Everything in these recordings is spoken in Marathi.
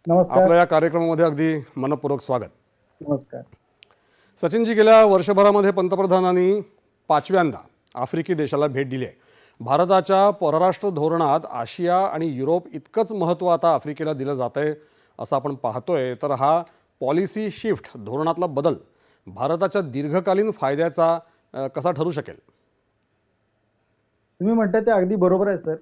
नमस्कार. आपल्या या कार्यक्रमामध्ये अगदी मनपूर्वक स्वागत. नमस्कार. सचिनजी, गेल्या वर्षभरामध्ये पंतप्रधानांनी 5व्यांदा आफ्रिकी देशाला भेट दिली आहे. भारताच्या परराष्ट्र धोरणात आशिया आणि युरोप इतकंच महत्त्व आता आफ्रिकेला दिलं जात आहे असं आपण पाहतोय. तर हा पॉलिसी शिफ्ट, धोरणातला बदल भारताच्या दीर्घकालीन फायद्याचा कसा ठरू शकेल? तुम्ही म्हणता ते अगदी बरोबर आहे सर,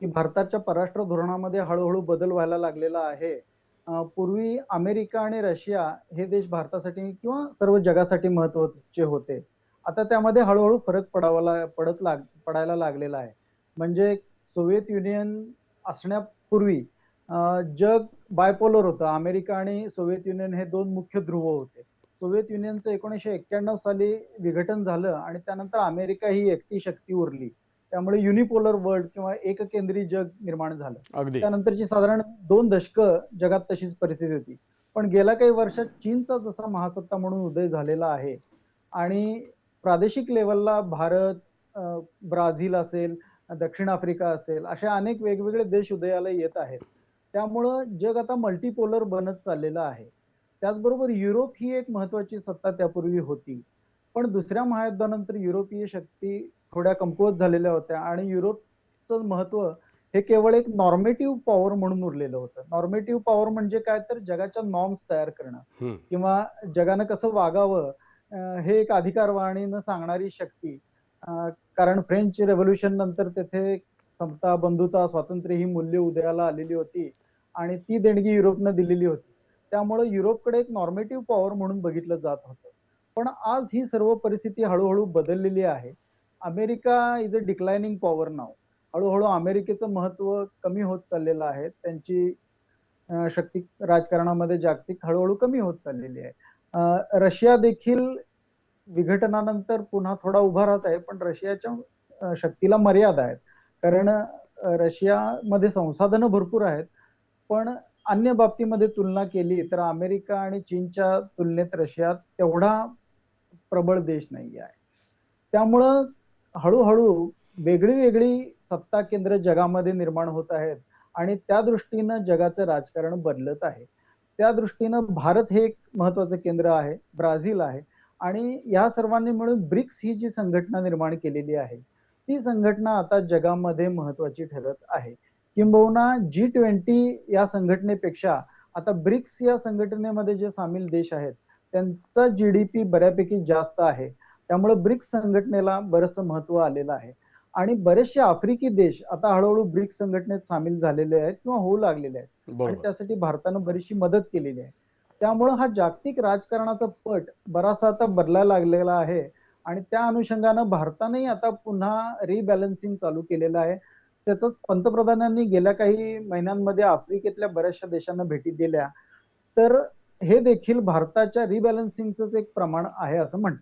की भारताच्या परराष्ट्र धोरणामध्ये हळूहळू बदल व्हायला लागलेला आहे. पूर्वी अमेरिका आणि रशिया हे देश भारतासाठी किंवा सर्व जगासाठी महत्त्वाचे होते. आता त्यामध्ये हळूहळू फरक पडायला लागलेला आहे. म्हणजे सोव्हिएत युनियन असण्यापूर्वी जग बायपोलर होतं. अमेरिका आणि सोव्हिएत युनियन हे दोन मुख्य ध्रुव होते. सोव्हिएत युनियनचं 1991 साली विघटन झालं आणि त्यानंतर अमेरिका ही एकटी शक्ती उरली. त्यामुळे युनिपोलर वर्ल्ड किंवा एककेंद्री जग निर्माण झालं. अगदी. त्यानंतरची साधारण 2 दशकं जगात तशीच परिस्थिती होती. पण गेल्या काही वर्षात चीनचा जसा महासत्ता म्हणून उदय झालेला आहे आणि प्रादेशिक लेव्हलला भारत, ब्राझील असेल, दक्षिण आफ्रिका असेल, असे अनेक वेगवेगळे देश उदयाला येत आहेत. त्यामुळं जग आता मल्टीपोलर बनत चाललेलं आहे. त्याचबरोबर युरोप ही एक महत्वाची सत्ता त्यापूर्वी होती. पण दुसऱ्या महायुद्धानंतर युरोपीय शक्ती थोड्या कमकुवत झालेल्या होत्या आणि युरोपचं महत्व हे केवळ एक नॉर्मेटिव्ह पॉवर म्हणून उरलेलं होतं. नॉर्मेटिव्ह पॉवर म्हणजे काय, तर जगाच्या नॉर्म्स तयार करणं हं. किंवा जगानं कसं वागावं, हे एक अधिकारवाणीनं सांगणारी शक्ती. कारण फ्रेंच रेव्होल्यूशन नंतर तेथे समता, बंधुता, स्वातंत्र्य ही मूल्य उदयाला आलेली होती आणि ती देणगी युरोपनं दिलेली होती. त्यामुळे युरोपकडे एक नॉर्मेटिव्ह पॉवर म्हणून बघितलं जात होतं. पण आज ही सर्व परिस्थिती हळूहळू बदललेली आहे. अमेरिका इज अ डिक्लायनिंग पॉवर नाव. हळूहळू अमेरिकेचं महत्व कमी होत चाललेलं आहे. त्यांची शक्ती राजकारणामध्ये जागतिक हळूहळू कमी होत चाललेली आहे. रशिया देखील विघटनानंतर पुन्हा थोडा उभा राहत आहे, पण रशियाच्या शक्तीला मर्यादा आहेत. कारण रशियामध्ये संसाधनं भरपूर आहेत, पण अन्य बाबतीमध्ये तुलना केली तर अमेरिका आणि चीनच्या तुलनेत रशिया तेवढा प्रबळ देश नाही आहे. त्यामुळं हळूहळू वेगळी सत्ता केंद्र जगामध्ये निर्माण होत आहेत आणि त्या दृष्टीनं जगाचं राजकारण बदलत आहे. त्या दृष्टीनं भारत हे एक महत्वाचं केंद्र आहे, ब्राझील आहे आणि या सर्वांनी मिळून ब्रिक्स ही जी संघटना निर्माण केलेली आहे, ती संघटना आता जगामध्ये महत्वाची ठरत आहे. किंबहुना G20 या संघटनेपेक्षा आता ब्रिक्स या संघटनेमध्ये जे सामील देश आहेत, त्यांचा GDP बऱ्यापैकी जास्त आहे. त्यामुळे ब्रिक्स संघटनेला बरंचसं महत्व आलेलं आहे आणि बरेचसे आफ्रिकी देश आता हळूहळू ब्रिक्स संघटनेत सामील झालेले आहेत किंवा होऊ लागलेले आहेत आणि बरोबर. त्यासाठी भारतानं बरीचशी मदत केलेली आहे. त्यामुळं हा जागतिक राजकारणाचा पट बराचसा आता बदलायला लागलेला आहे आणि त्या अनुषंगानं भारतानेही आता पुन्हा रिबॅलन्सिंग चालू केलेलं आहे. त्याचंच पंतप्रधानांनी गेल्या काही महिन्यांमध्ये आफ्रिकेतल्या बऱ्याचशा देशांना भेटी दिल्या. तर हे देखील भारताच्या रिबॅलन्सिंगचंच एक प्रमाण आहे असं म्हणता येईल.